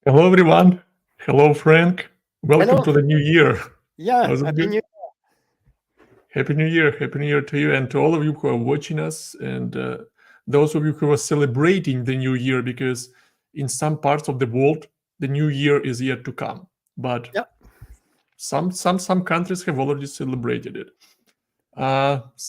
Hello, everyone. Hello, Frank. Welcome Hello. to the new year. Yeah, How's it happy going? new. Happy New Year. Happy New Year to you and to all of you who are watching us, and those of you who are celebrating the new year, because in some parts of the world, the new year is yet to come. But Yeah. some countries have already celebrated it.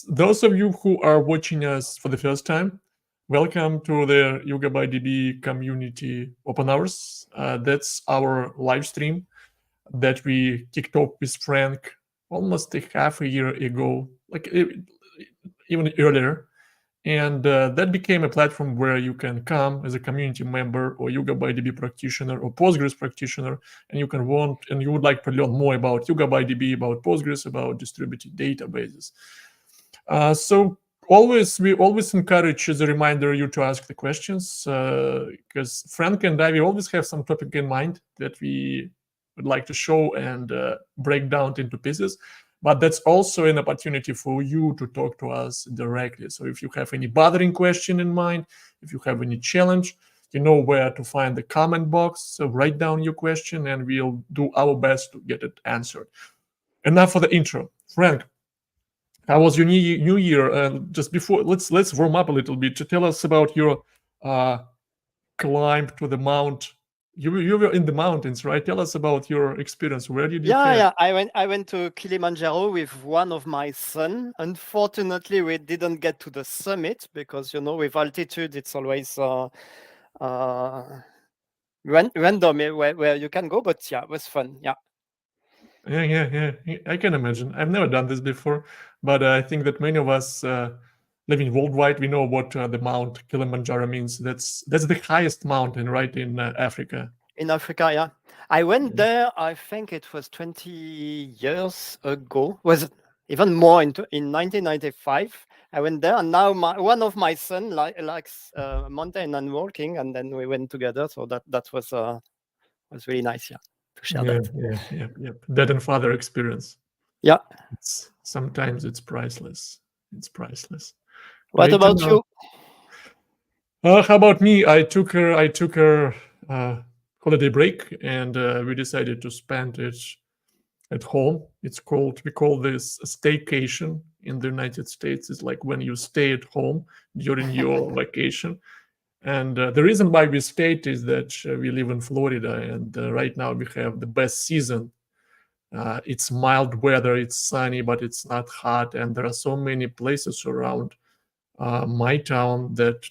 Those of you who are watching us for the first time, welcome to the YugabyteDB community open hours. That's our live stream that we kicked off with Frank almost a half a year ago, even earlier. And that became a platform where you can come as a community member or YugabyteDB practitioner or Postgres practitioner, and you would like to learn more about YugabyteDB, about Postgres, about distributed databases. So we always encourage, as a reminder, you to ask the questions, because Frank and I, we always have some topic in mind that we would like to show and break down into pieces. But that's also an opportunity for you to talk to us directly. So if you have any bothering question in mind, if you have any challenge, you know where to find the comment box. So write down your question and we'll do our best to get it answered. Enough for the intro. Frank, how was your new year? Just before, let's warm up a little bit. To tell us about your climb to the mount. You were in the mountains, right? Tell us about your experience. Where did you Yeah. I went to Kilimanjaro with one of my son. Unfortunately, we didn't get to the summit because with altitude it's always random where you can go. But yeah, it was fun. Yeah. Yeah. I can imagine. I've never done this before, but I think that many of us living worldwide, we know what the Mount Kilimanjaro means. That's the highest mountain, right, in Africa. In Africa, yeah. I went there, I think it was 20 years ago. Was it even more in 1995? I went there, and now one of my son likes mountain and walking, and then we went together. So that was really nice, yeah, to share that. Yeah. Dad and father experience. Yeah. Sometimes it's priceless. It's priceless. What Great to about know. you? How about me? I took her holiday break, and we decided to spend it at home. We call this a staycation in the United States. It's like when you stay at home during your vacation. And the reason why we stayed is that we live in Florida, and right now we have the best season. It's mild weather, it's sunny, but it's not hot, and there are so many places around my town that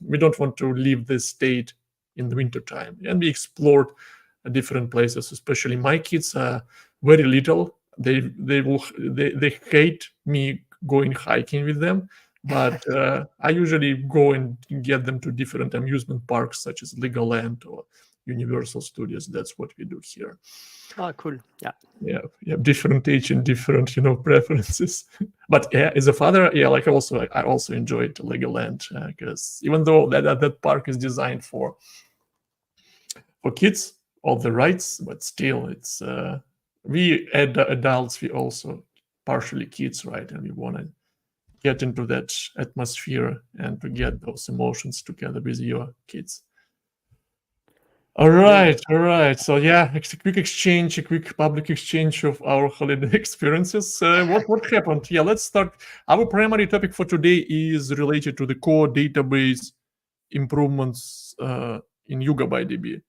we don't want to leave this state in the wintertime. And we explored different places. Especially my kids are very little. They hate me going hiking with them, but I usually go and get them to different amusement parks such as Legoland or Universal Studios. That's what we do here. Oh, cool. Yeah. Different age and different preferences. But yeah, as a father, I also enjoyed Legoland, because even though that park is designed for kids, all the rides, but still it's we adults, we also partially kids, right? And we want to get into that atmosphere and to get those emotions together with your kids. All right. So yeah, a quick public exchange of our holiday experiences. What happened? Yeah, let's start. Our primary topic for today is related to the core database improvements in YugabyteDB.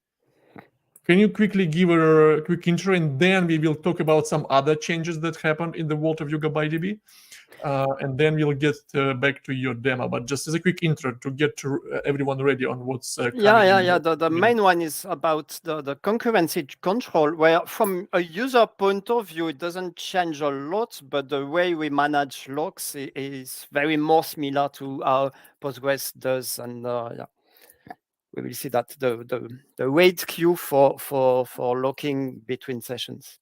Can you quickly give a quick intro, and then we will talk about some other changes that happened in the world of YugabyteDB? And then we'll get back to your demo. But just as a quick intro to get everyone ready on what's coming. Yeah. The main one is about the concurrency control, where from a user point of view, it doesn't change a lot, but the way we manage logs is very more similar to how Postgres does. And we will see that the wait queue for locking between sessions.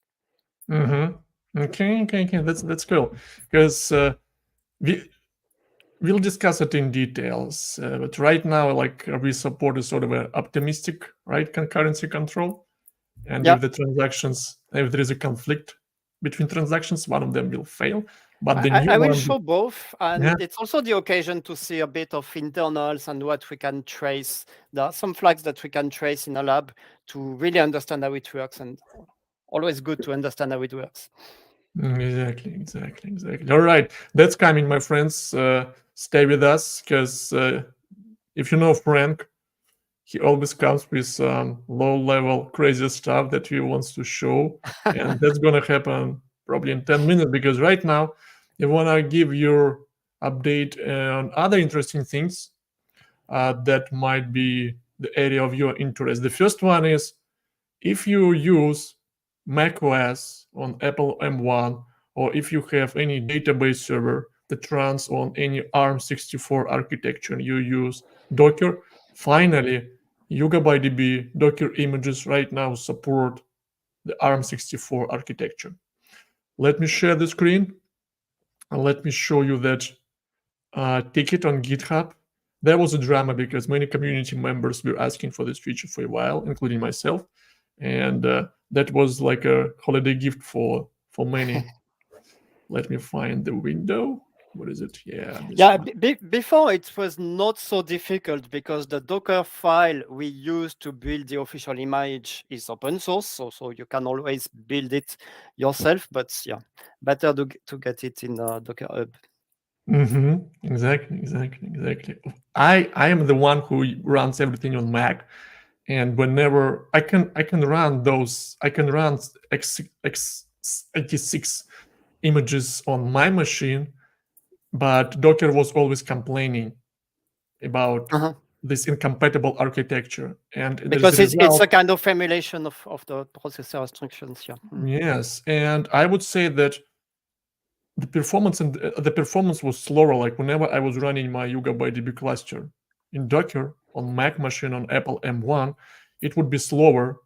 Mm-hmm. Okay. That's cool, because we'll discuss it in details. But right now, we support a sort of an optimistic, right, concurrency control. And if the transactions, if there is a conflict between transactions, one of them will fail. But the new I will one, show both, and yeah, it's also the occasion to see a bit of internals and what we can trace. There are some flags that we can trace in a lab to really understand how it works, and always good to understand how it works. exactly. All right, that's coming, my friends. Stay with us, because if you know Frank, he always comes with some low-level crazy stuff that he wants to show, and that's gonna happen probably in 10 minutes. Because right now, I wanna give you update on other interesting things that might be the area of your interest. The first one is, if you use macOS on Apple M1, or if you have any database server that runs on any ARM64 architecture and you use Docker, finally, YugabyteDB Docker images right now support the ARM64 architecture. Let me share the screen and let me show you that ticket on GitHub. There was a drama because many community members were asking for this feature for a while, including myself, and that was like a holiday gift for many. Let me find the window. What is it? Yeah, this Yeah, one. before it was not so difficult because the Docker file we use to build the official image is open source, so you can always build it yourself. But yeah, better to get it in Docker Hub. Exactly. I am the one who runs everything on Mac, and whenever I can run those, I can run x86 images on my machine, but Docker was always complaining about this incompatible architecture, and Because there's a it's result. a kind of emulation of the processor instructions. Yeah. Yes, and I would say that the performance was slower. Like whenever I was running my YugabyteDB cluster in Docker on Mac machine on Apple M1, it would be slower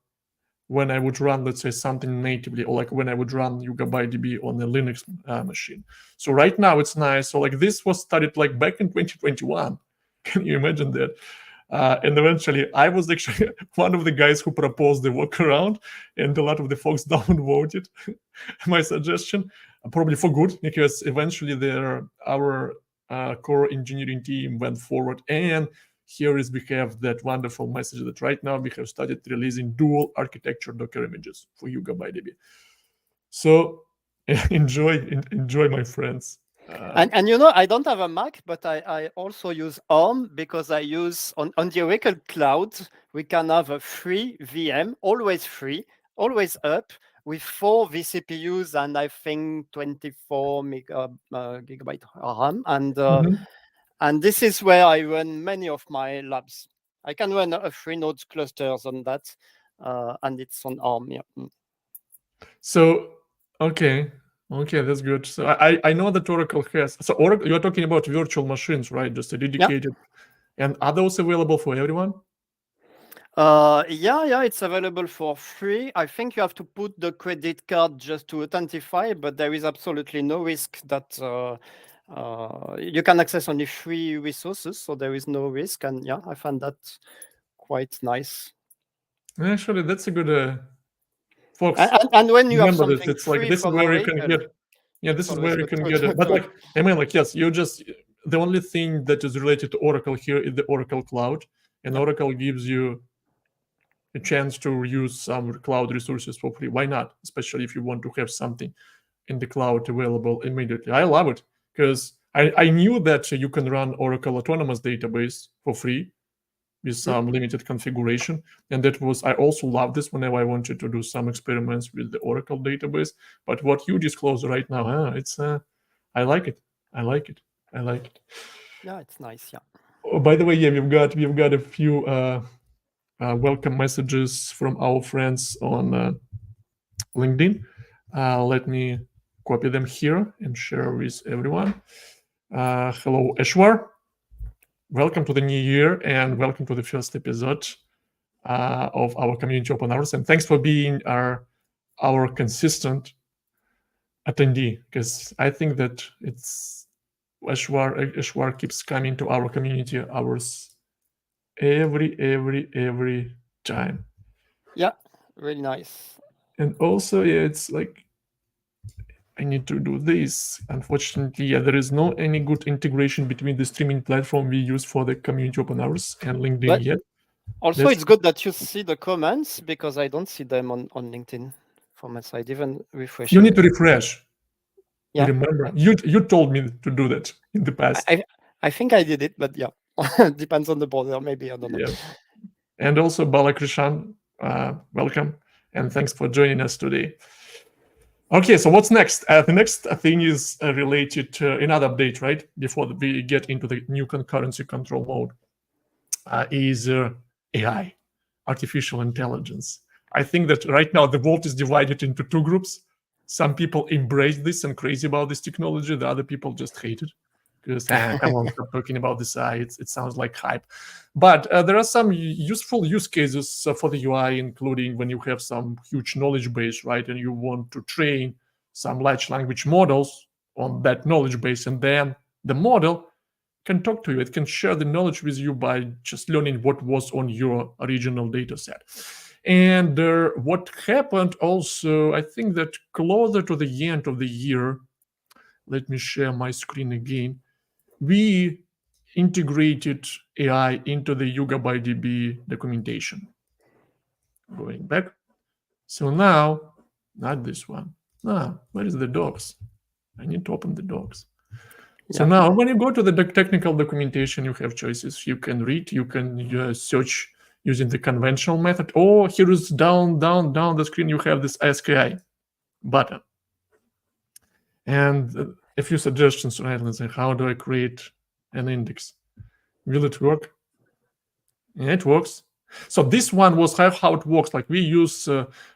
when I would run, let's say, something natively, or like when I would run YugabyteDB on a Linux machine. So right now it's nice. So like this was started like back in 2021. Can you imagine that? And eventually, I was actually one of the guys who proposed the workaround, and a lot of the folks downvoted my suggestion, probably for good, because eventually our core engineering team went forward, and here is we have that wonderful message that right now we have started releasing dual architecture Docker images for YugabyteDB. So enjoy, my friends. And you know, I don't have a Mac, but I also use ARM because I use on the Oracle Cloud, we can have a free VM, always free, always up, with 4 vCPUs and I think 24 gigabyte RAM. And this is where I run many of my labs. I can run a 3 nodes clusters on that, and it's on ARM. Yeah. So okay, that's good. So I know that Oracle has. So Oracle, you're talking about virtual machines, right? Just a dedicated. And are those available for everyone? Yeah, it's available for free. I think you have to put the credit card just to authentify, but there is absolutely no risk that you can access only free resources, so there is no risk. And yeah, I found that quite nice. Actually, that's a good. Folks, And when you have remember this. something It's like free this is from where you can Oracle, get. Yeah, this it's is where always you good can get it. But like, I mean, like, yes, you just the only thing that is related to Oracle here is the Oracle Cloud, and Oracle gives you a chance to use some cloud resources for free. Why not? Especially if you want to have something in the cloud available immediately. I love it because I knew that you can run Oracle Autonomous Database for free with some limited configuration. And that was, I also love this whenever I wanted to do some experiments with the Oracle database. But what you disclose right now, I like it. I like it. Yeah, it's nice. Yeah. Oh, by the way, yeah, we've got a few welcome messages from our friends on LinkedIn. Let me copy them here and share with everyone. Hello, Eshwar. Welcome to the new year and welcome to the first episode of our community open hours. And thanks for being our consistent attendee, because I think that it's Eshwar keeps coming to our community hours every time. Yeah, really nice. And also, yeah, it's like I need to do this. Unfortunately, yeah, there is no any good integration between the streaming platform we use for the community open hours and LinkedIn But yet. also, it's good that you see the comments because I don't see them on LinkedIn from my side, even refreshing. You need to refresh. Yeah. You remember? You told me to do that in the past. I think I did it, but yeah, depends on the browser. Maybe I don't know. Yeah. And also Balakrishan, welcome and thanks for joining us today. Okay, so what's next? The next thing is related to another update, right? Before we get into the new concurrency control mode, is AI, artificial intelligence. I think that right now the world is divided into two groups. Some people embrace this and crazy about this technology. The other people just hate it because come on, stop talking about this AI. It sounds like hype. But there are some useful use cases for the UI, including when you have some huge knowledge base, right? And you want to train some large language models on that knowledge base, and then the model can talk to you. It can share the knowledge with you by just learning what was on your original data set. And what happened also, I think that closer to the end of the year, let me share my screen again, we integrated AI into the YugabyteDB documentation. Going back. So now, not this one. Where is the docs? I need to open the docs. So now when you go to the technical documentation, you have choices. You can read, you can search using the conventional method, or here is down the screen, you have this Ask AI button. And a few suggestions, right? Let's say, how do I create an index? Will it work? Yeah, it works. So this one was how it works. Like we use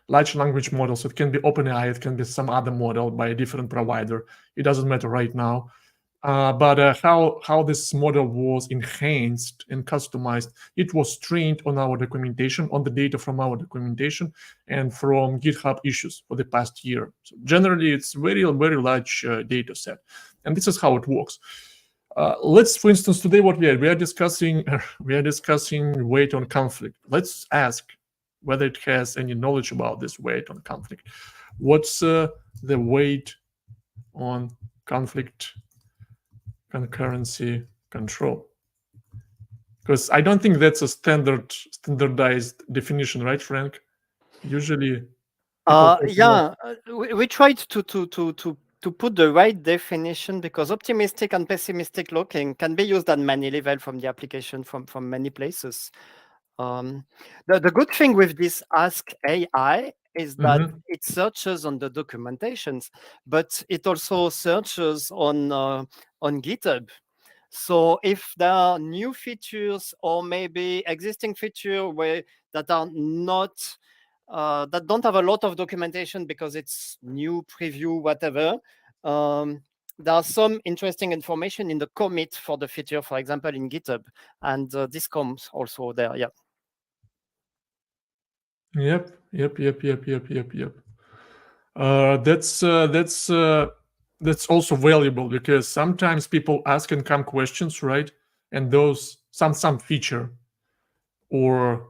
large language models. It can be OpenAI, it can be some other model by a different provider. It doesn't matter right now. But how this model was enhanced and customized, it was trained on our documentation, on the data from our documentation and from GitHub issues for the past year. So generally, it's very large data set. And this is how it works. Let's, for instance, today what we are discussing weight on conflict. Let's ask whether it has any knowledge about this weight on conflict. What's the weight on conflict concurrency control? Because I don't think that's a standardized definition, right, Frank? Usually, we tried to put the right definition because optimistic and pessimistic looking can be used at many levels from the application from many places. The good thing with this Ask AI is that it searches on the documentations, but it also searches on GitHub. So if there are new features or maybe existing features that are not that don't have a lot of documentation because it's new preview, whatever. There are some interesting information in the commit for the feature, for example, in GitHub, and this comes also there. Yeah. Yep. That's also valuable because sometimes people ask and come questions, right? And those some feature or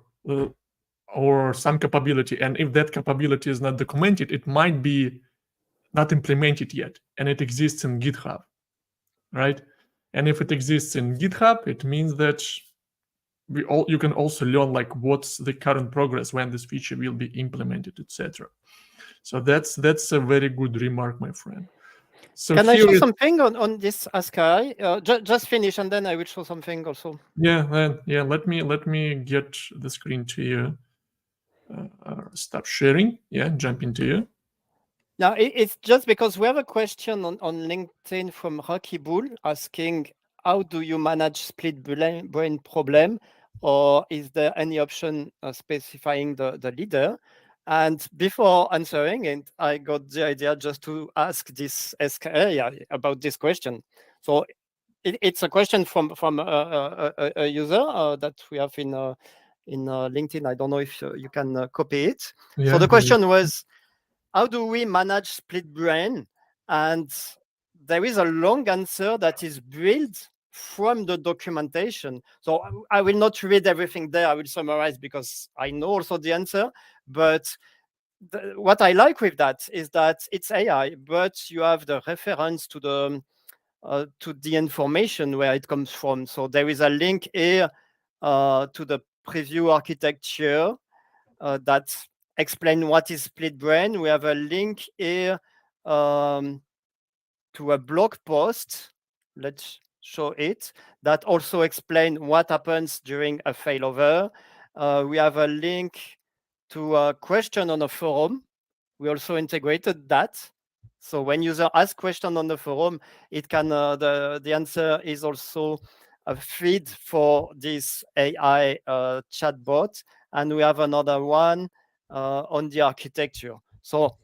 some capability, and if that capability is not documented, it might be not implemented yet, and it exists in GitHub, right? And if it exists in GitHub, it means that you can also learn like what's the current progress, when this feature will be implemented, etc. So that's a very good remark, my friend. So can I show something on this Ask AI? Just finish, and then I will show something also. Yeah. Let me get the screen to you. Stop sharing. Yeah, jump into you. Now, it's just because we have a question on LinkedIn from Rocky Bull asking, how do you manage split brain problem? Or is there any option specifying the leader? And before answering it, I got the idea just to ask this Ask AI about this question. So it's a question from a user that we have in LinkedIn. I don't know if you can copy it. Yeah, so the question was, how do we manage split brain? And there is a long answer that is built from the documentation. So I will not read everything there. I will summarize because I know also the answer. But what I like with that is that it's AI, but you have the reference to the information where it comes from. So there is a link here to the preview architecture that explain what is split brain. We have a link here to a blog post. Let's show it, that also explain what happens during a failover. We have a link to a question on a forum. We also integrated that. So when user ask question on the forum, it can the answer is also a feed for this AI chatbot. And we have another one on the architecture. So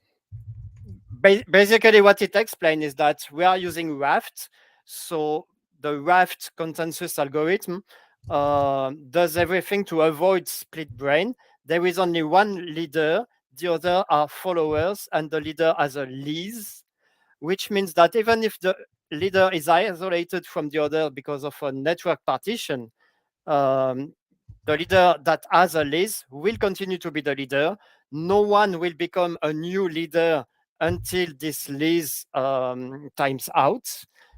basically what it explains is that we are using Raft. So the Raft consensus algorithm does everything to avoid split brain. There is only one leader, the other are followers, and the leader has a lease, which means that even if the leader is isolated from the other because of a network partition, the leader that has a lease will continue to be the leader. No one will become a new leader until this lease times out.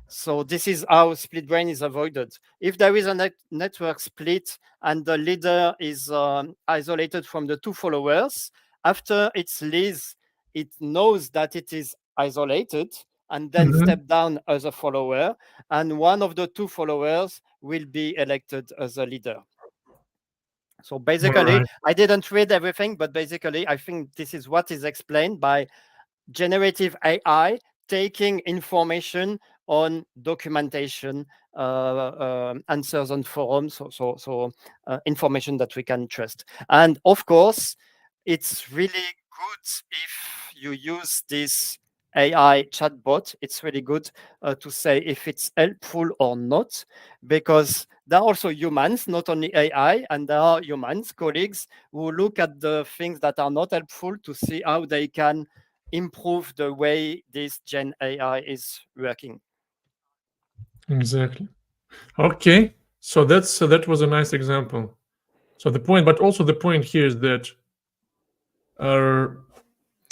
So this is how split brain is avoided. If there is a network split and the leader is isolated from the two followers, after its lease, it knows that it is isolated and then step down as a follower, and one of the two followers will be elected as a leader. So basically, I didn't read everything, but basically, I think this is what is explained by generative AI taking information on documentation, answers on forums, so information that we can trust. And of course, it's really good if you use this AI chatbot. It's really good to say if it's helpful or not, because there are also humans, not only AI, and there are humans, colleagues, who look at the things that are not helpful to see how they can improve the way this Gen AI is working. Exactly. Okay, so that was a nice example. So the point, but also the point here is that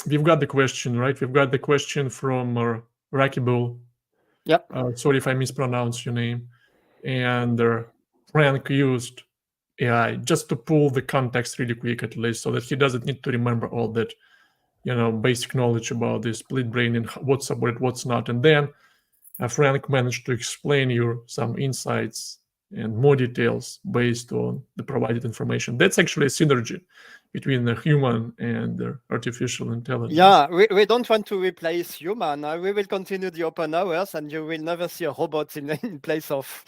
we've got the question, right? We've got the question from Rakibul. Yeah. Sorry if I mispronounce your name. And Frank used AI just to pull the context really quick, at least, so that he doesn't need to remember all that, basic knowledge about the split brain and what's supported, what's not. And then Frank managed to explain you some insights and more details based on the provided information. That's actually a synergy between the human and the artificial intelligence. Yeah, we don't want to replace human. We will continue the open hours, and you will never see a robot in place of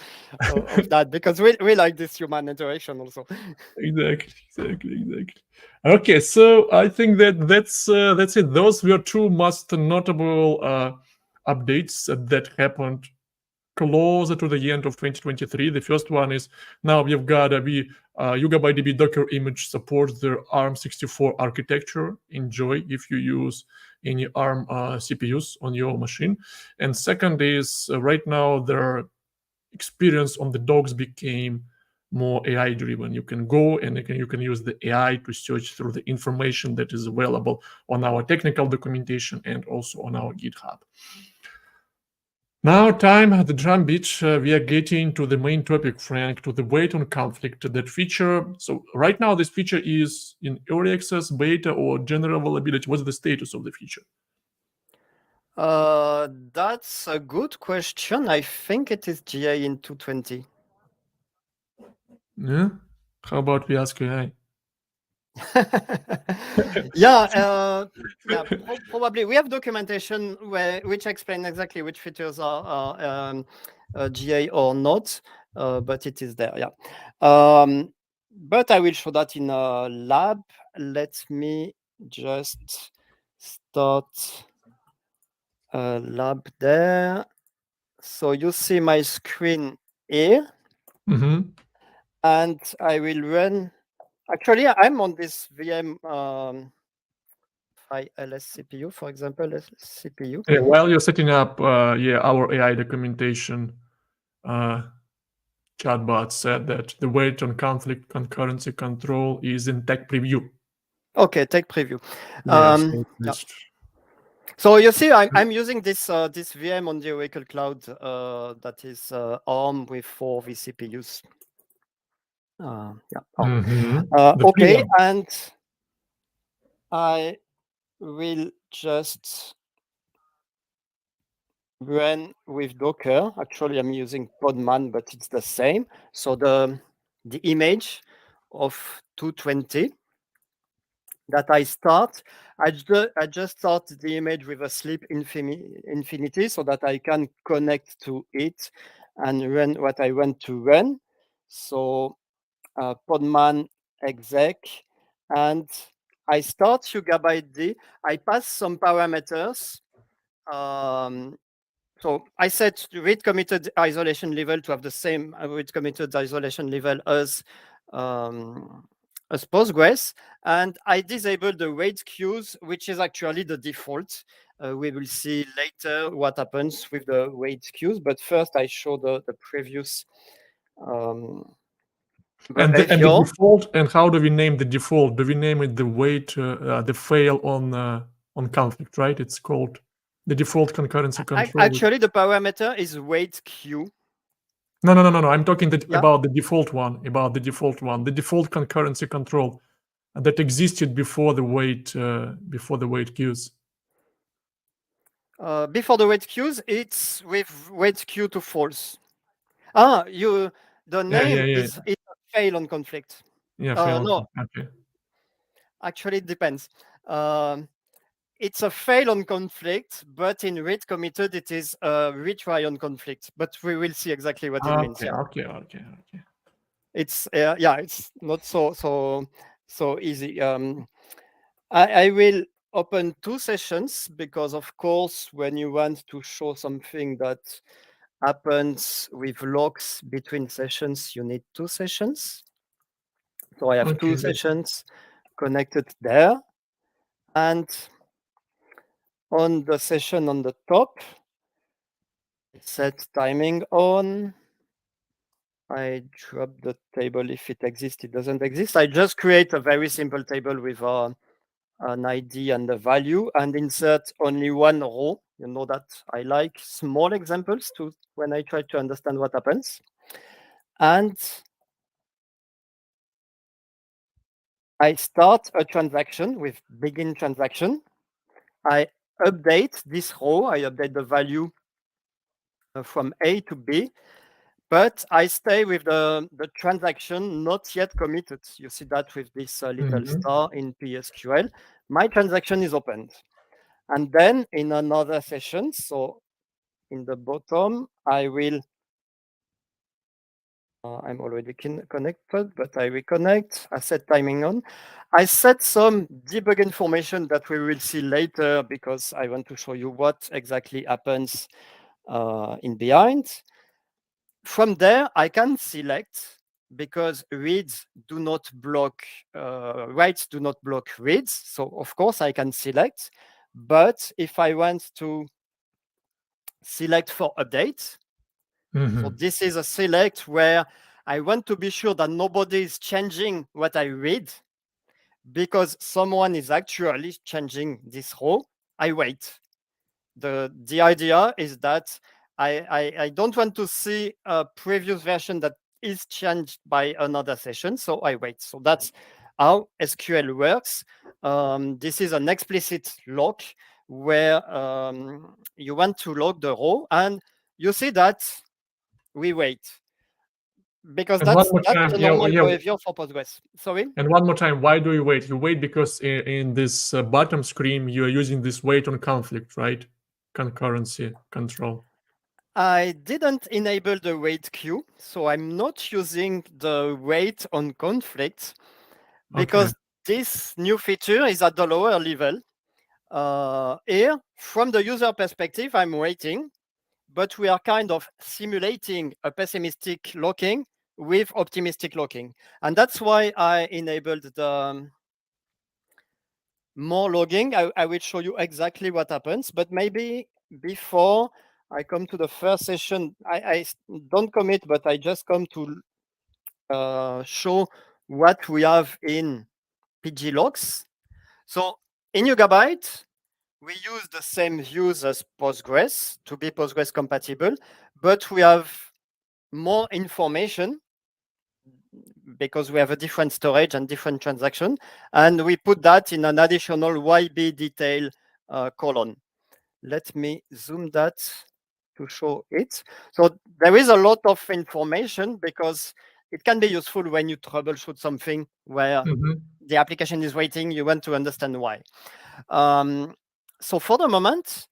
that, because we like this human interaction also. Exactly. Okay, so I think that's it. Those were two most notable updates that happened closer to the end of 2023. The first one is now we've got YugabyteDB Docker image supports the ARM64 architecture. Enjoy if you use any ARM CPUs on your machine. And second is right now their experience on the docs became more AI driven. You can go and you can use the AI to search through the information that is available on our technical documentation and also on our GitHub. Now, time at the drum beat. We are getting to the main topic, Frank, to the wait on conflict. That feature. So right now, this feature is in early access, beta, or general availability. What's the status of the feature? That's a good question. I think it is GA in 2.20. Yeah. How about we ask AI? Yeah, probably we have documentation which explain exactly which features are GA or not, but it is there. Yeah, but I will show that in a lab. Let me just start a lab there. So you see my screen here, and I will run. Actually, I'm on this VM LS CPU, for example, CPU. Yeah, while you're setting up, our AI documentation chatbot said that the wait on conflict concurrency control is in tech preview. Okay, take preview. Yes, yeah. So you see, I'm using this this VM on the Oracle Cloud that is ARM with 4 vCPUs. Yeah. Okay, and I will just run with Docker. Actually, I'm using Podman, but it's the same. So the image of 220 that I start, I just start the image with a sleep infinity so that I can connect to it and run what I want to run. So Podman exec, and I start YugabyteDB. I pass some parameters. So I set read committed isolation level to have the same read committed isolation level as Postgres, and I disable the wait queues, which is actually the default. We will see later what happens with the wait queues, but first I show the previous and the default. And how do we name the default? Do we name it the wait, the fail on conflict, right? It's called the default concurrency control. Actually, the parameter is wait queue. No. I'm talking about the default one. About the default one, the default concurrency control that existed before the wait queues. Before the wait queues, it's with wait queue to false. The name is a fail on conflict. Yeah, fail no. Okay. Actually, it depends. It's a fail on conflict, but in read committed, it is a retry on conflict. But we will see exactly what it means. Yeah. Okay. It's it's not so easy. I will open 2 sessions because, of course, when you want to show something that happens with logs between sessions, you need 2 sessions. So I have 2 sessions connected there. And on the session on the top, set timing on. I drop the table if it exists. It doesn't exist. I just create a very simple table with an ID and a value and insert only one row. You know that I like small examples to when I try to understand what happens. And I start a transaction with begin transaction. I update this row. I update the value from A to B, but I stay with the transaction not yet committed. You see that with this little star in PSQL. My transaction is opened. And then in another session, so in the bottom, I will, I'm already connected, but I reconnect. I set timing on. I set some debug information that we will see later because I want to show you what exactly happens in behind. From there, I can select because reads do not block, writes do not block reads. So of course I can select, but if I want to select for update, so this is a select where I want to be sure that nobody is changing what I read because someone is actually changing this row. I wait. The idea is that I don't want to see a previous version that is changed by another session, so I wait. So that's how SQL works. This is an explicit lock where you want to log the row, and you see that we wait because that's the normal behavior for Postgres. Sorry? And one more time, why do you wait? You wait because in this bottom screen, you are using this wait on conflict, right? Concurrency control. I didn't enable the wait queue, so I'm not using the wait on conflict because this new feature is at the lower level. Here, from the user perspective, I'm waiting, but we are kind of simulating a pessimistic locking with optimistic locking. And that's why I enabled the more logging. I will show you exactly what happens, but maybe before I come to the first session, I don't commit, but I just come to show what we have in PG logs. So in Yugabyte, we use the same views as Postgres to be Postgres compatible, but we have more information because we have a different storage and different transaction. And we put that in an additional YB detail column. Let me zoom that to show it. So there is a lot of information because it can be useful when you troubleshoot something where the application is waiting, you want to understand why. So for the moment,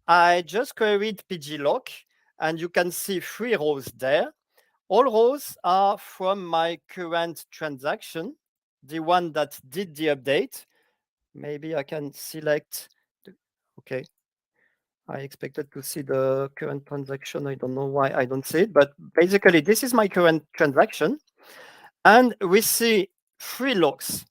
I just queried pglog, and you can see 3 rows there. All rows are from my current transaction, the one that did the update. Maybe I can select, okay. I expected to see the current transaction. I don't know why I don't see it, but basically this is my current transaction. And we see 3 logs.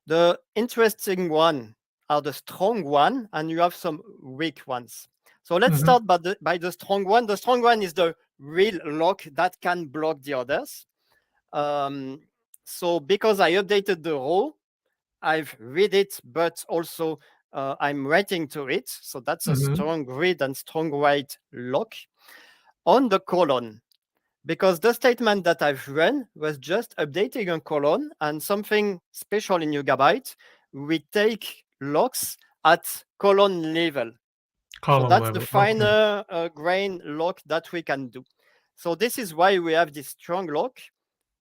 The interesting one are the strong one, and you have some weak ones. So let's start by the strong one. The strong one is the real log that can block the others. So because I updated the row, I've read it, but also I'm writing to it. So that's a strong read and strong write lock. On the colon, because the statement that I've run was just updating a colon, and something special in Yugabyte, we take locks at colon level. So that's the finer grain lock that we can do. So this is why we have this strong lock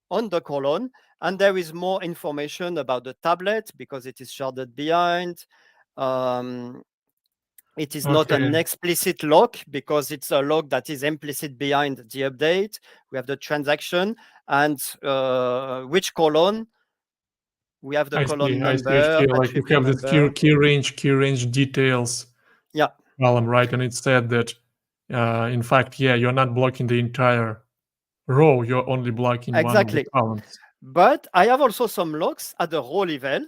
on the colon, and there is more information about the tablet because it is sharded behind. It is not an explicit lock because it's a lock that is implicit behind the update. We have the transaction and which colon. We have the colon number, like you have this key range details column, right? And it said that in fact, you're not blocking the entire row, you're only blocking one of the columns. But I have also some logs at the row level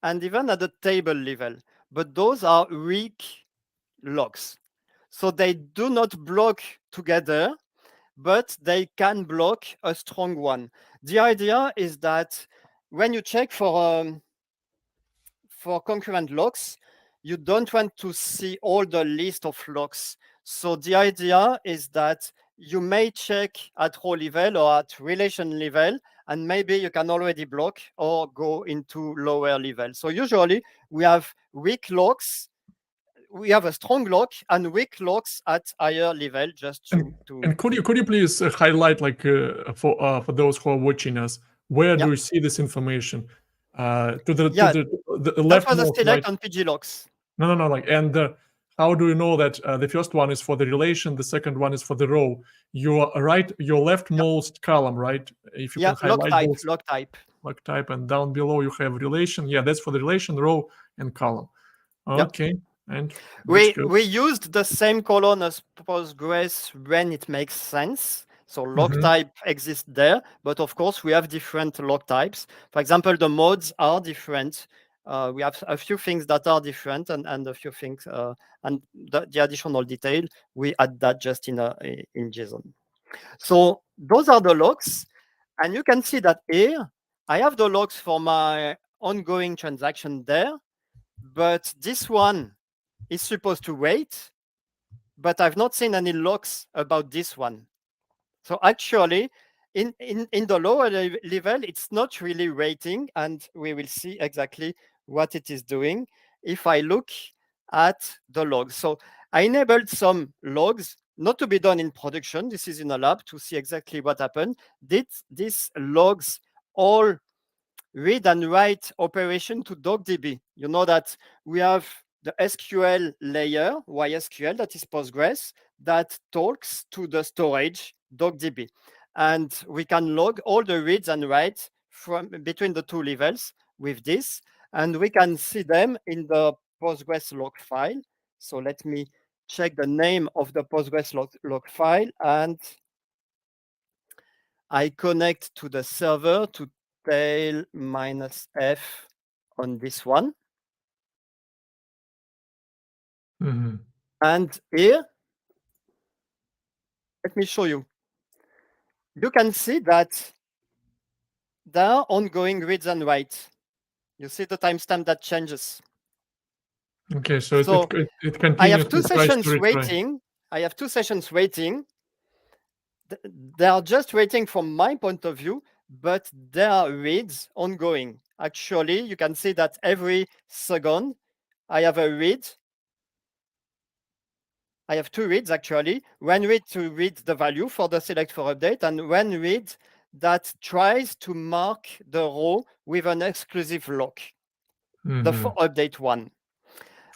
and even at the table level, but those are weak logs. So they do not block together, but they can block a strong one. The idea is that when you check for concurrent locks, you don't want to see all the list of locks. So the idea is that you may check at row level or at relation level, and maybe you can already block or go into lower level. So usually we have weak locks. We have a strong lock and weak locks at higher level. Just to and could you please highlight, like for those who are watching us, where do you see this information? To the left. That was a select on pglog. No, like, and how do you know that the first one is for the relation, the second one is for the row? Your leftmost column, right? If you can highlight log type, and down below you have relation. That's for the relation, row, and column. Okay. And we used the same colon as Postgres when it makes sense. So log type exists there, but of course we have different log types. For example, the modes are different. We have a few things that are different, and a few things, and the additional detail we add that just in JSON. So those are the logs, and you can see that here I have the logs for my ongoing transaction there, but this one is supposed to wait, but I've not seen any logs about this one. So actually, in the lower level, it's not really waiting, and we will see exactly what it is doing if I look at the logs. So I enabled some logs, not to be done in production. This is in a lab to see exactly what happened. These logs all read and write operation to DocDB. You know that we have the SQL layer, YSQL, that is Postgres, that talks to the storage DocDB. And we can log all the reads and writes from between the two levels with this. And we can see them in the Postgres log file. So let me check the name of the Postgres log file, and I connect to the server to tail -f on this one. And here, let me show you. You can see that there are ongoing reads and writes. You see the timestamp that changes. Okay, so it continues. I have 2 sessions waiting. I have 2 sessions waiting. They are just waiting from my point of view, but there are reads ongoing. Actually, you can see that every second I have a read. I have 2 reads actually. One read to read the value for the select for update, and one read that tries to mark the row with an exclusive lock, the for update one.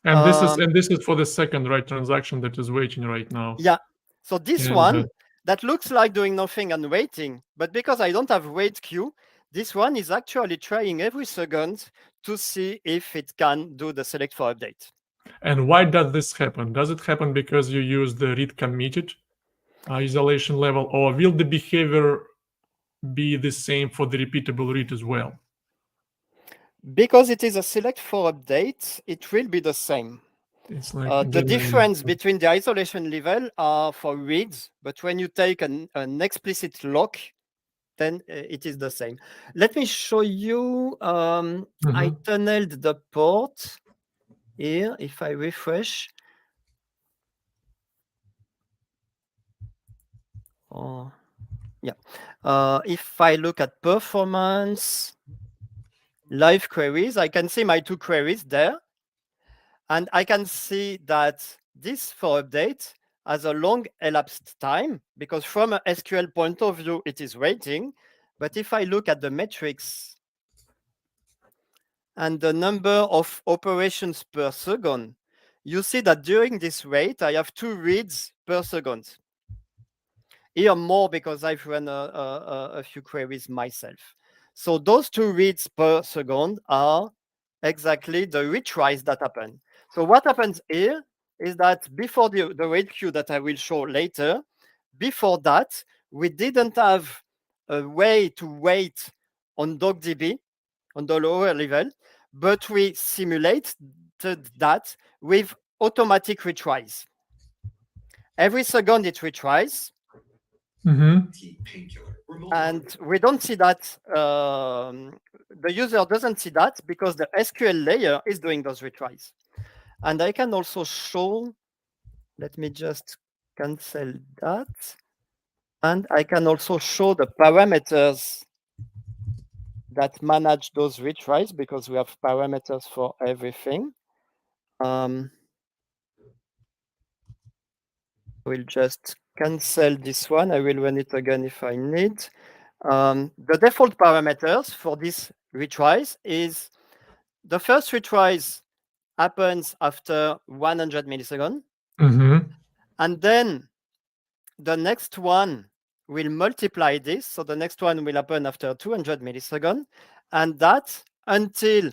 And this is for the second transaction that is waiting right now. Yeah. So this one that looks like doing nothing and waiting, but because I don't have wait queue, this one is actually trying every second to see if it can do the select for update. And why does this happen? Does it happen because you use the read committed isolation level, or will the behavior be the same for the repeatable read as well? Because it is a select for update, it will be the same. It's like the difference between the isolation level are for reads, but when you take an explicit lock, then it is the same. Let me show you. I tunneled the port here. If I refresh, if I look at performance, live queries, I can see my 2 queries there. And I can see that this for update has a long elapsed time, because from a SQL point of view, it is waiting. But if I look at the metrics and the number of operations per second, you see that during this wait, I have 2 reads per second. Here more because I've run a few queries myself. So those 2 reads per second are exactly the retries that happen. So what happens here is that before the wait queue that I will show later, before that, we didn't have a way to wait on DocDB on the lower level, but we simulated that with automatic retries. Every second it retries. And we don't see that, the user doesn't see that because the SQL layer is doing those retries. And I can also show, let me just cancel that. And I can also show the parameters that manage those retries, because we have parameters for everything. We'll just cancel this one. I will run it again if I need. The default parameters for this retries is the first retries happens after 100 milliseconds. And then the next one will multiply this. So the next one will happen after 200 milliseconds. And that until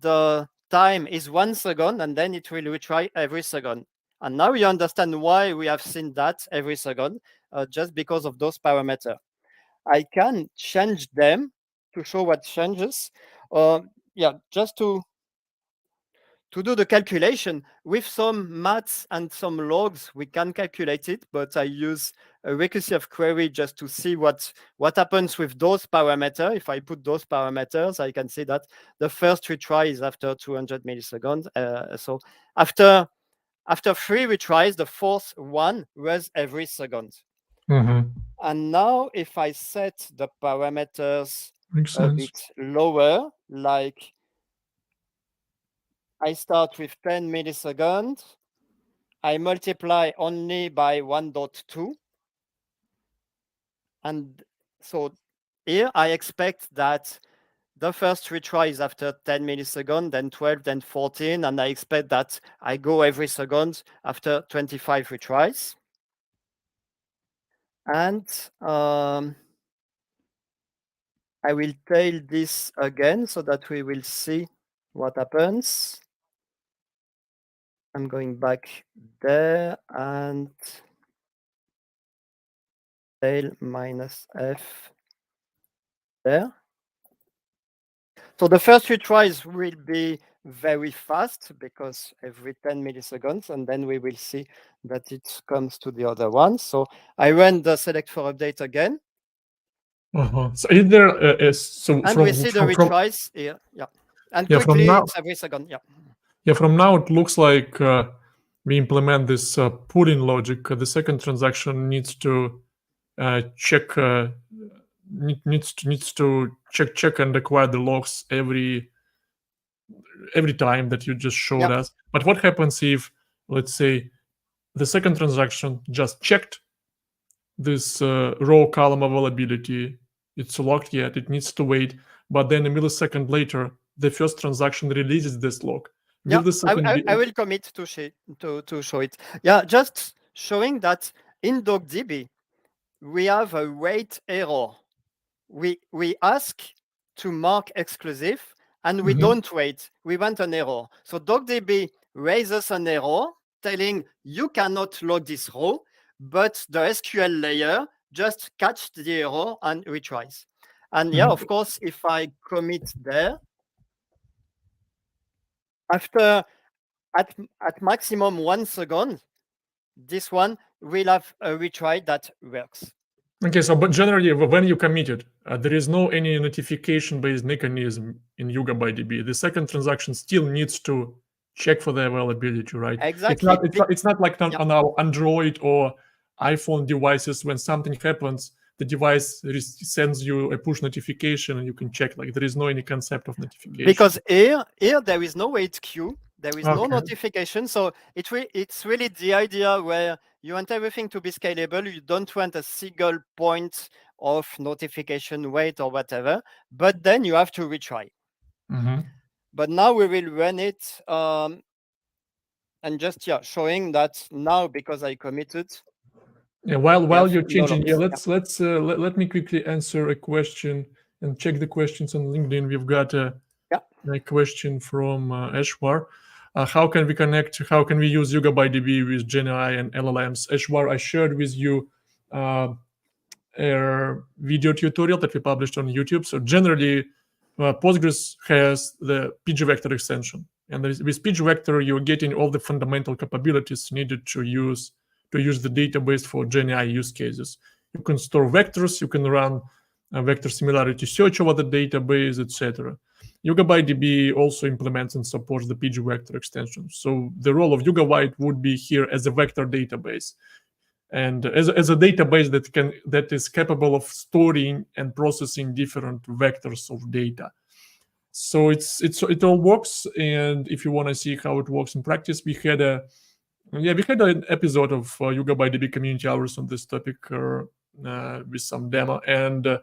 the time is 1 second, and then it will retry every second. And now you understand why we have seen that every second, just because of those parameters. I can change them to show what changes. Just to do the calculation with some maths and some logs, we can calculate it, but I use a recursive query just to see what happens with those parameters. If I put those parameters, I can see that the first retry is after 200 milliseconds. So after 3 retries, the fourth one was every second. And now if I set the parameters a bit lower, like I start with 10 milliseconds, I multiply only by 1.2. And so here I expect that the first retry is after 10 milliseconds, then 12, then 14, and I expect that I go every second after 25 retries. And I will tail this again so that we will see what happens. I'm going back there and tail minus F there. So the first retries will be very fast because every 10 milliseconds, and then we will see that it comes to the other one. So I run the select for update again. So is there and we see the retries here, and quickly it's every second. Yeah, from now it looks like we implement this pooling logic. The second transaction needs to check needs to check and acquire the logs every time that you just showed us. But what happens if, let's say, the second transaction just checked this row column availability? It's locked yet, it needs to wait, but then a millisecond later the first transaction releases this log. Yeah, I will commit to show it. Yeah, just showing that in DocDB we have a wait error. We ask to mark exclusive and we don't wait. We want an error. So DocDB raises an error telling you cannot log this row, but the SQL layer just catch the error and retries. And yeah, of course, if I commit there, after at maximum 1 second, this one will have a retry that works. Okay, so but generally when you commit it, there is no any notification-based mechanism in YugabyteDB. The second transaction still needs to check for the availability, right? Exactly. It's not like on our Android or iPhone devices. When something happens, the device sends you a push notification and you can check. Like there is no any concept of notification. Because here there is no wait queue. There is no notification. So it's really the idea where you want everything to be scalable. You don't want a single point of notification wait or whatever, but then you have to retry. But now we will run it and just showing that now because I committed. Yeah, while you're changing, let me quickly answer a question and check the questions on LinkedIn. We've got a question from Ashwar. How can we connect? How can we use YugabyteDB with GenAI and LLMs? Ashwar, I shared with you a video tutorial that we published on YouTube. So generally, Postgres has the pgvector extension, and with pgvector, you're getting all the fundamental capabilities needed to use the database for GenAI use cases. You can store vectors, you can run a vector similarity search over the database, etc. YugabyteDB also implements and supports the pgvector extension. So the role of Yugabyte would be here as a vector database, and as a database that is capable of storing and processing different vectors of data. So it all works, and if you want to see how it works in practice, we had an episode of YugabyteDB community hours on this topic with some demo, and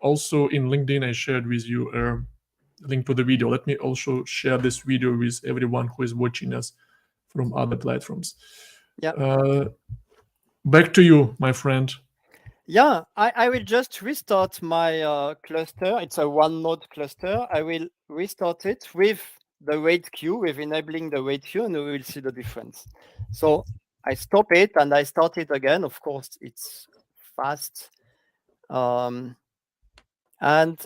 also in LinkedIn I shared with you a link to the video. Let me also share this video with everyone who is watching us from other platforms. Back to you, my friend. Yeah, I will just restart my cluster. It's a one node cluster. I will restart it with the wait queue, with enabling the wait queue, and we will see the difference. So I stop it and I start it again. Of course, it's fast. And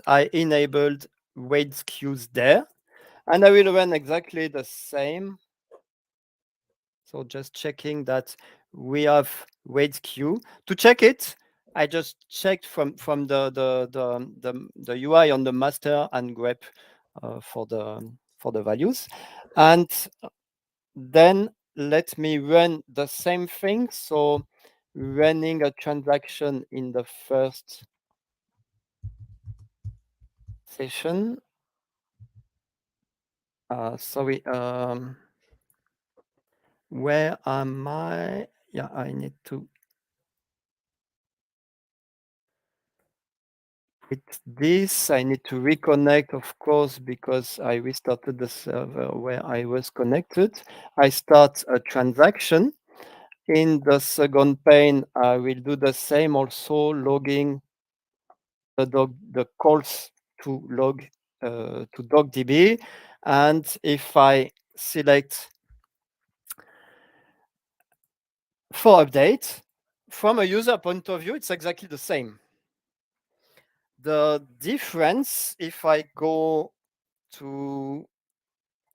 I enabled wait queues there. And I will run exactly the same. So just checking that we have wait queue. To check it, I just checked from the UI on the master and grep for the values, and then let me run the same thing. So running a transaction in the first session. Sorry. Where am I? Yeah, I need to with this. I need to reconnect, of course, because I restarted the server where I was connected. I start a transaction. In the second pane, I will do the same, also logging the calls to log to DocDB. And if I select for update, from a user point of view, it's exactly the same. The difference, if I go to,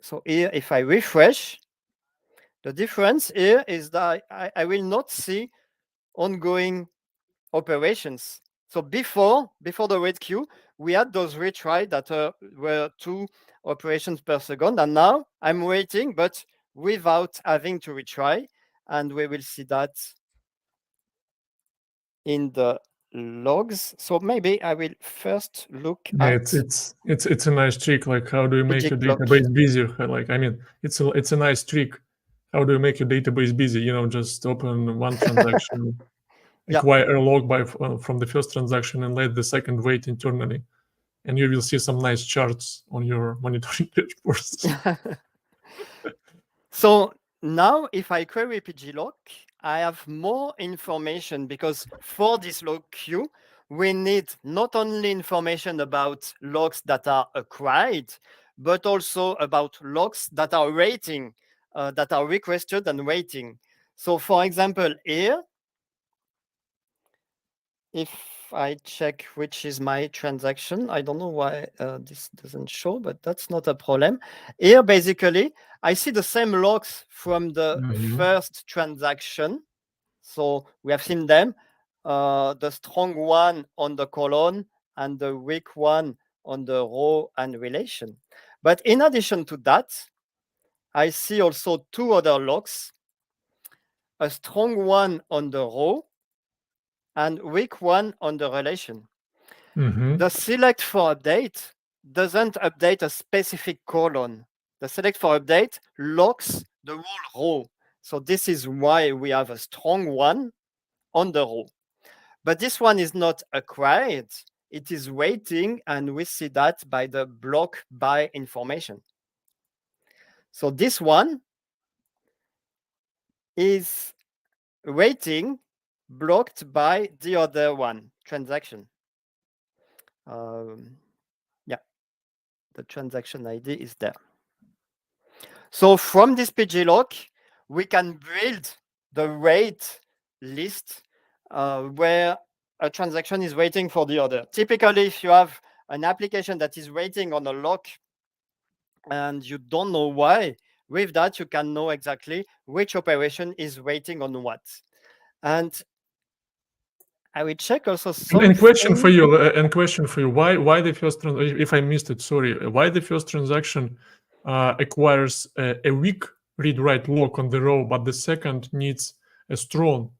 so here, if I refresh, the difference here is that I will not see ongoing operations. So before the wait queue, we had those retry that were 2 operations per second, and now I'm waiting, but without having to retry, and we will see that in the logs. So maybe I will first look at it's a nice trick. Like, how do you make your clock. database busy? Like, I mean, it's a nice trick. How do you make your database busy? You know, just open one transaction, Yeah. acquire a log from the first transaction, and let the second wait internally, and you will see some nice charts on your monitoring dashboards. So now if I query pglock, I have more information, because for this log queue, we need not only information about logs that are acquired, but also about logs that are waiting, that are requested and waiting. So for example, here, if I check which is my transaction, I don't know why this doesn't show, but that's not a problem. Here, basically, I see the same logs from the first transaction. So we have seen them, the strong one on the column and the weak one on the row and relation. But in addition to that, I see also 2 other logs, a strong one on the row and weak one on the relation. The select for update doesn't update a specific column. The select for update locks the whole row. So this is why we have a strong one on the row. But this one is not acquired. It is waiting, and we see that by the block by information. So this one is waiting, blocked by the other one, transaction. Yeah, the transaction ID is there. So from this pglock, we can build the wait list where a transaction is waiting for the other. Typically, if you have an application that is waiting on a lock and you don't know why, with that, you can know exactly which operation is waiting on what. And I will check also something. And question for you, why the first if I missed it, sorry, why the first transaction acquires a weak read-write lock on the row, but the second needs a strong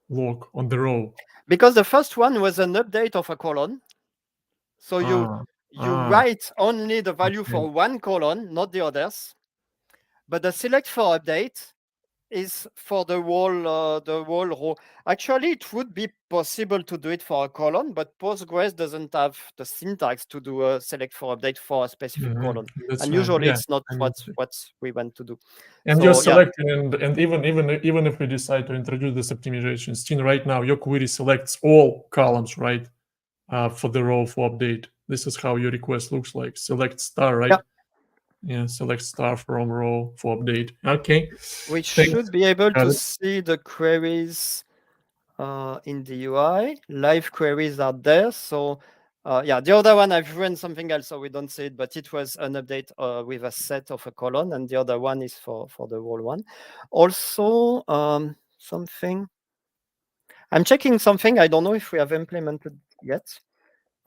lock on the row? Because the first one was an update of a column. So you write only the value for one column, not the others. But the select for update is for the whole row. Actually, it would be possible to do it for a column, but Postgres doesn't have the syntax to do a select for update for a specific column. That's and right. usually Yeah, it's not what we want to do. And So, you're selecting, and even if we decide to introduce this optimization, still right now your query selects all columns, right, for the row for update. This is how your request looks like. Select star, right? Yeah, select star from row for update. Okay. We should be able to see the queries in the UI. Live queries are there. So yeah, the other one I've run something else, so we don't see it, but it was an update with a set of a column, and the other one is for the whole one. Also, something. I'm checking something. I don't know if we have implemented yet.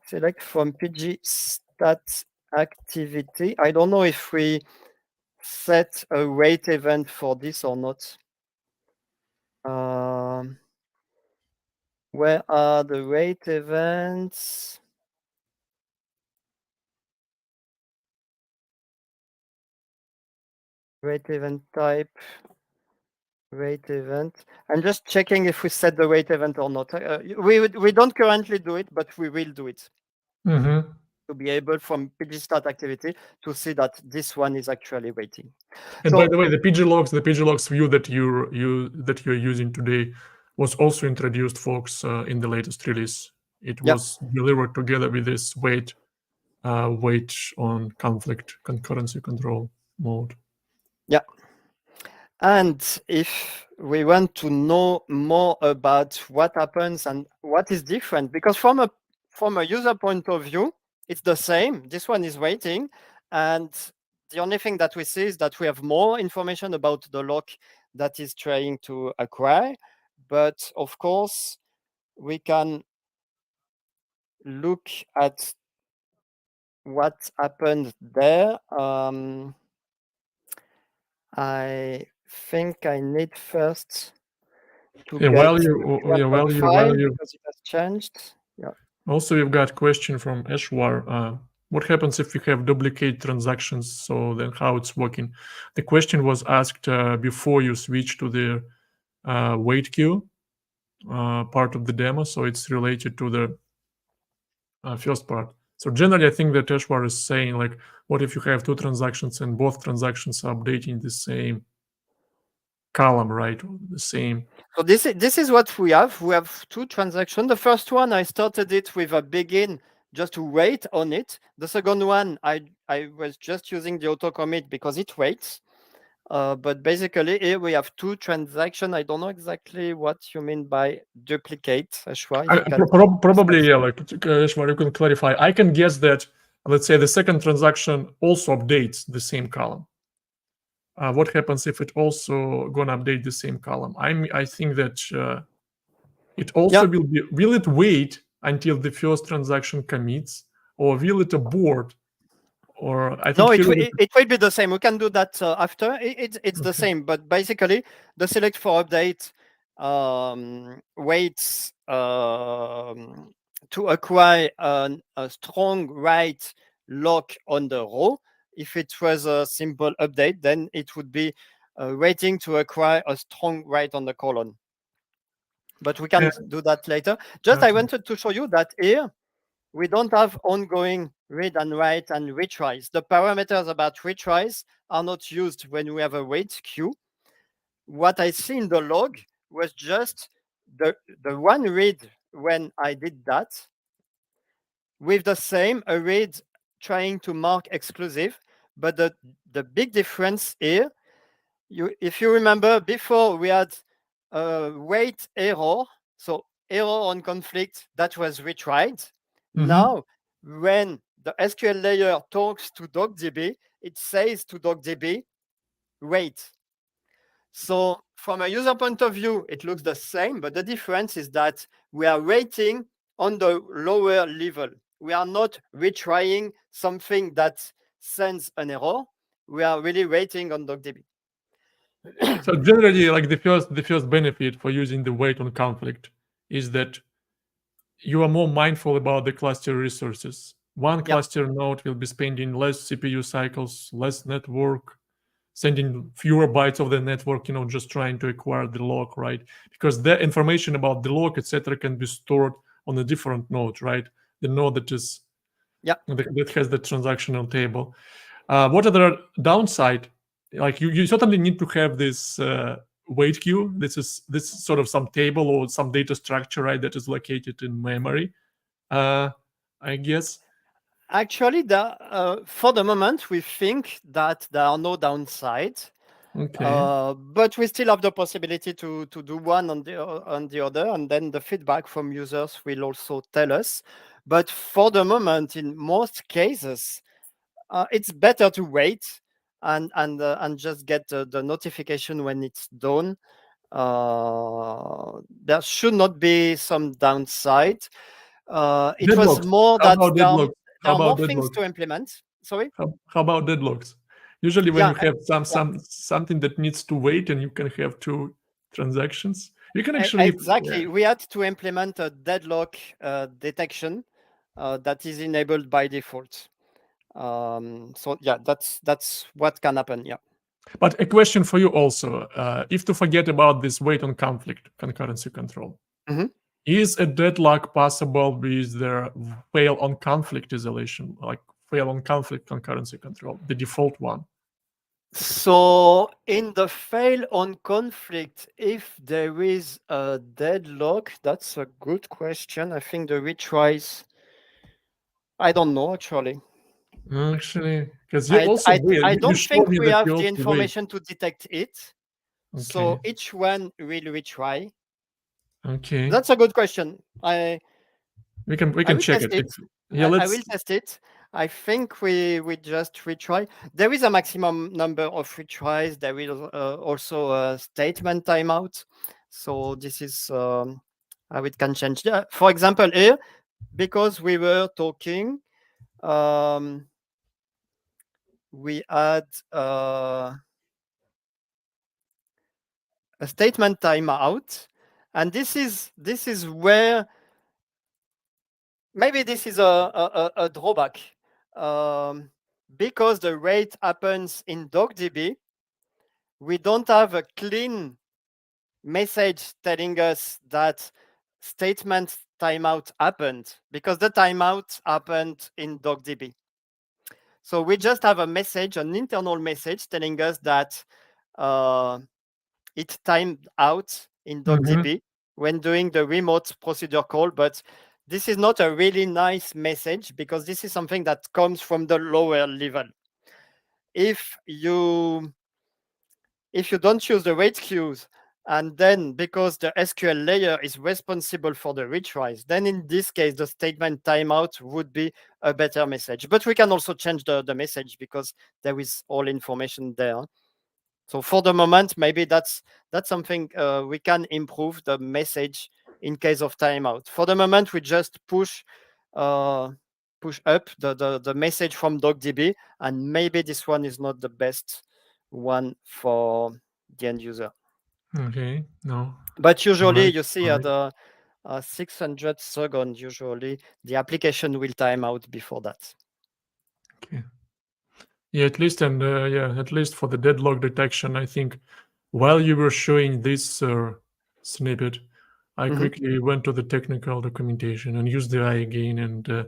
Select from pg stat activity. I don't know if we set a wait event for this or not. Where are the wait events? Wait event type, wait event. I'm just checking if we set the wait event or not. We don't currently do it, but we will do it. To be able from pg start activity to see that this one is actually waiting. And by the way, the pg logs view that you're using today was also introduced, folks, in the latest release. It was delivered together with this wait on conflict concurrency control mode. Yeah. And if we want to know more about what happens and what is different, because from a user point of view, it's the same. This one is waiting, and the only thing that we see is that we have more information about the lock that is trying to acquire. But of course, we can look at what happened there, I think I need first to get while the you because it has changed. Yeah. Also, we've got a question from Eshwar. What happens if we have duplicate transactions? So then how it's working? The question was asked before you switch to the wait queue part of the demo. So it's related to the first part. So generally, I think that Eshwar is saying, like, what if you have two transactions and both transactions are updating the same column, right? The same. So this is what we have. We have two transactions. The first one, I started it with a begin just to wait on it. The second one, I was just using the auto commit because it waits. But basically, here we have two transactions. I don't know exactly what you mean by duplicate, Ashwa. Probably, yeah, like Eshwar, you can clarify. I can guess that, let's say, the second transaction also updates the same column. What happens if it also gonna update the same column? I think that it also will it wait until the first transaction commits, or will it abort? Or I think it will be the same. We can do that after. It's the same, but basically the select for update waits to acquire a strong write lock on the row. If it was a simple update, then it would be waiting to acquire a strong write on the column. But we can do that later. Just I wanted to show you that here we don't have ongoing read and write and retries. The parameters about retries are not used when we have a wait queue. What I see in the log was just the one read when I did that, with the same a read trying to mark exclusive. But the big difference here, if you remember, before we had a wait error, so error on conflict that was retried. Now, when the SQL layer talks to DocDB, it says to DocDB, wait. So from a user point of view, it looks the same, but the difference is that we are waiting on the lower level. We are not retrying something that sends an error. We are really waiting on DocDB. So generally, like the first benefit for using the wait on conflict is that you are more mindful about the cluster resources. One cluster node will be spending less CPU cycles, less network, sending fewer bytes of the network, just trying to acquire the lock, right? Because the information about the lock, etc., can be stored on a different node, right? The node that is that has the transactional table. What are the downside? Like you certainly need to have this wait queue. This is sort of some table or some data structure, right, that is located in memory, I guess. Actually, for the moment, we think that there are no downsides. Okay. But we still have the possibility to do one on the other, and then the feedback from users will also tell us. But for the moment, in most cases, it's better to wait and just get the notification when it's done. There should not be some downside. It was more that there are more things to implement. Sorry? How about deadlocks? Usually when you have something that needs to wait and you can have two transactions, you can actually... Exactly. We had to implement a deadlock detection that is enabled by default. So yeah, that's what can happen, yeah. But a question for you also, if to forget about this wait on conflict concurrency control, is a deadlock possible with the fail on conflict isolation, like fail on conflict concurrency control, the default one? So in the fail on conflict, if there is a deadlock, that's a good question. I think the retries, I don't know actually. Actually, because you also I don't think we have the information to detect it. Okay. So each one will retry. Okay. That's a good question. We can check it. Yeah, I will test it. I think we just retry. There is a maximum number of retries. There is also a statement timeout. So this is how it can change. For example, here because we were talking, we had a statement timeout, and this is where maybe this is a drawback, because the wait happens in DocDB. We don't have a clean message telling us that statement timeout happened, because the timeout happened in DocDB. So we just have a message, an internal message telling us that it timed out in DocDB when doing the remote procedure call. But this is not a really nice message, because this is something that comes from the lower level. If you don't use the wait queues, and then because the SQL layer is responsible for the retries, then in this case, the statement timeout would be a better message. But we can also change the message, because there is all information there. So for the moment, maybe that's something we can improve, the message in case of timeout. For the moment, we just push up the message from DocDB, and maybe this one is not the best one for the end user. Okay, no. But usually Right, you see right. at the 600 seconds, usually the application will time out before that. Okay. Yeah, at least, and at least for the deadlock detection, I think while you were showing this snippet, I quickly went to the technical documentation and used the AI again, and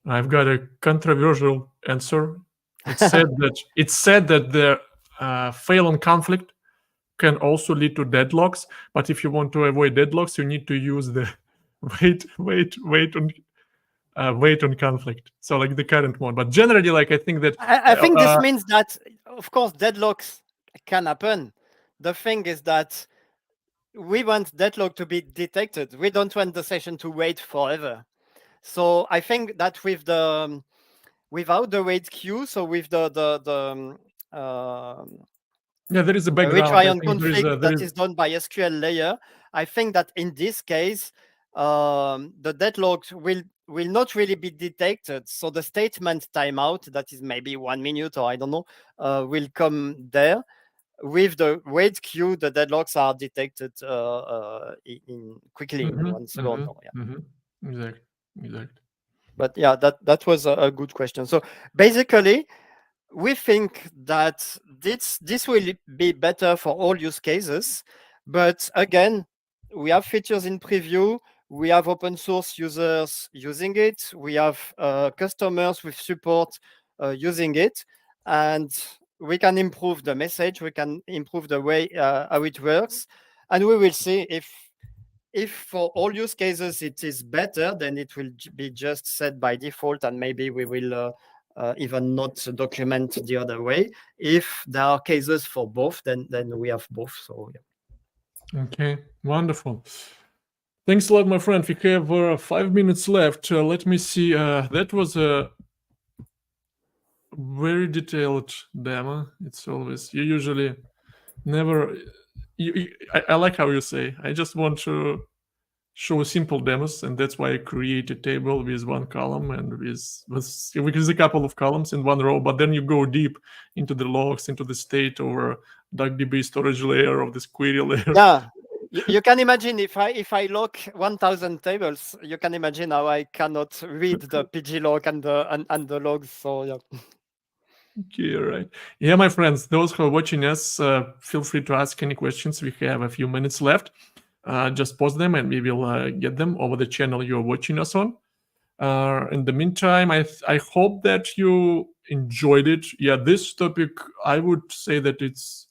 I've got a controversial answer. It said that the fail on conflict can also lead to deadlocks, but if you want to avoid deadlocks, you need to use the wait on conflict. So like the current one, but generally, like I think that I think this means that, of course, deadlocks can happen. The thing is that we want deadlock to be detected. We don't want the session to wait forever. So I think that with the without the wait queue, so with the there is a background. retry on conflict that is done by SQL layer, I think that in this case, the deadlock will not really be detected. So the statement timeout, that is maybe 1 minute or I don't know, will come there. With the wait queue, the deadlocks are detected in quickly in 1 second. Exactly. But yeah, that was a good question. So basically, we think that this will be better for all use cases. But again, we have features in preview. We have open source users using it. We have customers with support using it. And we can improve the message. We can improve the way how it works. And we will see if for all use cases it is better, then it will be just set by default, and maybe we will even not document the other way. If there are cases for both, then we have both. So yeah. Okay, wonderful. Thanks a lot, my friend. We have 5 minutes left. Let me see. That was a very detailed demo. It's always, you usually never. I like how you say. I just want to show simple demos, and that's why I create a table with one column and with a couple of columns in one row. But then you go deep into the logs, into the state over DuckDB storage layer of this query layer. Yeah, you can imagine if I log 1,000 tables, you can imagine how I cannot read the PG log and the logs. So yeah. Okay, right. Yeah, my friends, those who are watching us, feel free to ask any questions. We have a few minutes left. Just post them and we will get them over the channel you're watching us on. In the meantime, I hope that you enjoyed it. Yeah, this topic, I would say that it's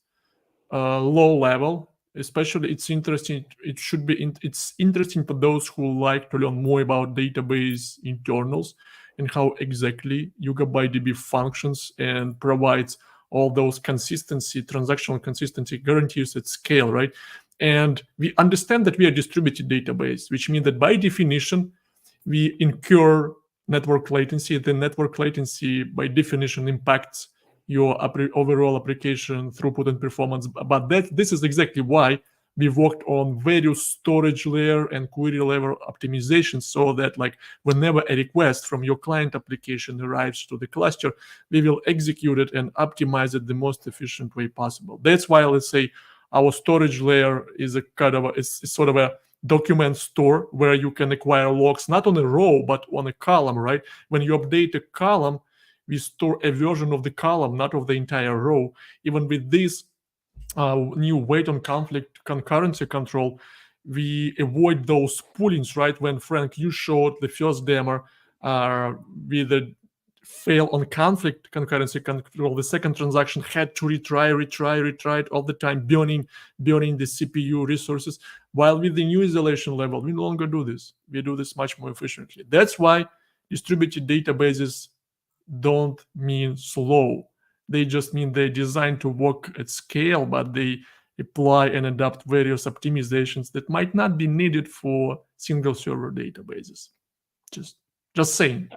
low level. Especially, it's interesting. It's interesting for those who like to learn more about database internals and how exactly YugabyteDB functions and provides all those transactional consistency guarantees at scale, right? And we understand that we are a distributed database, which means that by definition, we incur network latency. The network latency, by definition, impacts your overall application throughput and performance. But this is exactly why we worked on various storage layer and query level optimization, so that like whenever a request from your client application arrives to the cluster, we will execute it and optimize it the most efficient way possible. That's why, let's say, our storage layer is a kind of it's sort of a document store where you can acquire logs not on a row but on a column, right? When you update a column, we store a version of the column, not of the entire row. Even with this new wait on conflict concurrency control, we avoid those poolings, right? When Frank, you showed the first demo with the fail on conflict concurrency control, the second transaction had to retry it all the time, burning the CPU resources. While with the new isolation level, we no longer do this. We do this much more efficiently. That's why distributed databases don't mean slow. They just mean they're designed to work at scale, but they apply and adopt various optimizations that might not be needed for single server databases. Just saying.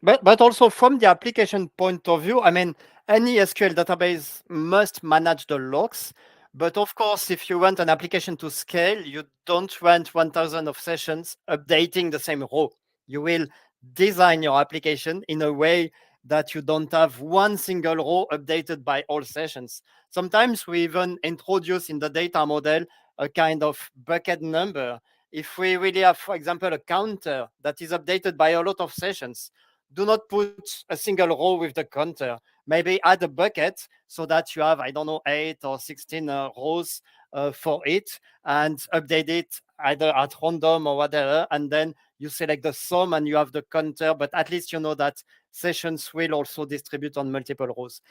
But also from the application point of view, I mean, any SQL database must manage the logs. But of course, if you want an application to scale, you don't want 1,000 of sessions updating the same row. You will design your application in a way that you don't have one single row updated by all sessions. Sometimes we even introduce in the data model a kind of bucket number. If we really have, for example, a counter that is updated by a lot of sessions, do not put a single row with the counter. Maybe add a bucket so that you have, I don't know, 8 or 16 rows for it, and update it either at random or whatever. And then you select the sum and you have the counter, but at least you know that sessions will also distribute on multiple rows.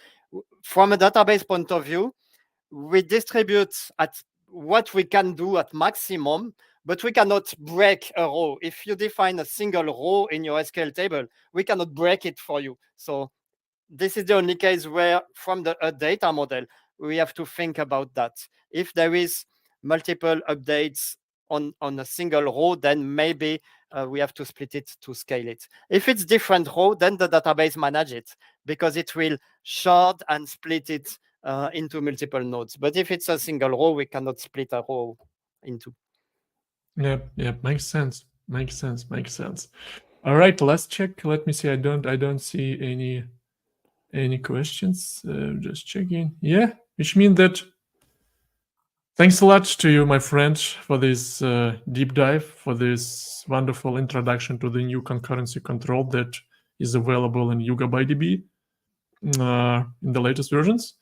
From a database point of view, we distribute at what we can do at maximum, but we cannot break a row. If you define a single row in your SQL table, we cannot break it for you. So this is the only case where from a data model, we have to think about that. If there is multiple updates on a single row, then maybe we have to split it to scale it. If it's different row, then the database manage it because it will shard and split it into multiple nodes. But if it's a single row, we cannot split a row into. Yep. Makes sense. All right, let's check. Let me see. I don't see any questions. Just checking. Yeah, which means that thanks a lot to you, my friend, for this deep dive, for this wonderful introduction to the new concurrency control that is available in YugabyteDB in the latest versions.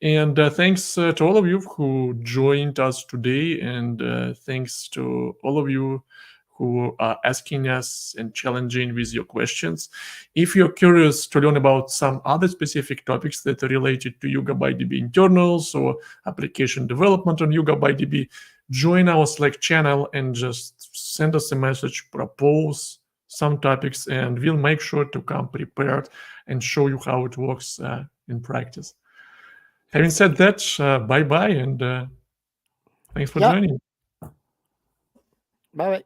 And thanks to all of you who joined us today, and thanks to all of you who are asking us and challenging with your questions. If you're curious to learn about some other specific topics that are related to YugabyteDB internals or application development on YugabyteDB, join our Slack channel and just send us a message, propose some topics, and we'll make sure to come prepared and show you how it works in practice. Having said that, bye-bye, and thanks for joining. Bye-bye.